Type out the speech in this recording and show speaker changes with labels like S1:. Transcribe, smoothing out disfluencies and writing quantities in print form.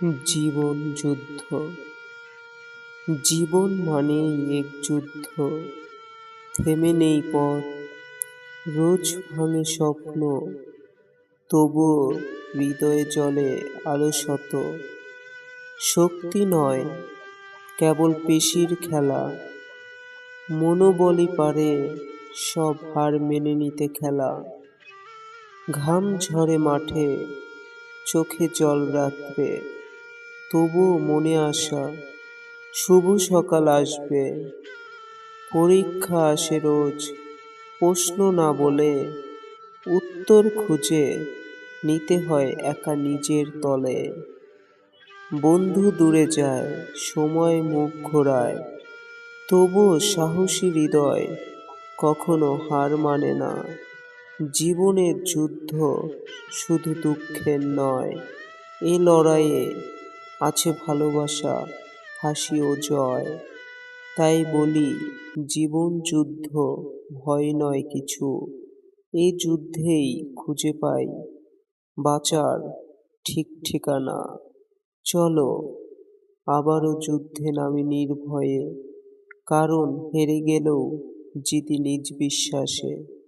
S1: জীবন যুদ্ধ। জীবন মানেই এক যুদ্ধ, থেমে নেই পথ। রোজ ভাঙে স্বপ্ন, তবুও হৃদয়ে জ্বলে আলো শত। শক্তি নয়, কেবল পেশির খেলা, মনোবলই পারে সব হার মেনে নিতে খেলা। ঘাম ঝরে মাঠে, চোখে জল রাত্রে, তবুও মনে আশা শুভ সকাল আসবে। পরীক্ষা আসে রোজ, প্রশ্ন না বলে উত্তর খুঁজে নিতে হয় একা নিজের তলে। বন্ধু দূরে যায়, সময় মুখ ঘোরায়, তবুও সাহসী হৃদয় কখনো হার মানে না। জীবনের যুদ্ধ শুধু দুঃখের নয়, এ লড়াইয়ে আছে ভালোবাসা, হাসি ও জয়। তাই বলি, জীবন যুদ্ধ, ভয় নয় কিছু, এই যুদ্ধেই খুঁজে পাই বাঁচার ঠিক ঠিকানা। চলো আবারও যুদ্ধে নামি নির্ভয়ে, কারণ হেরে গেলেও জিতি নিজ বিশ্বাসে।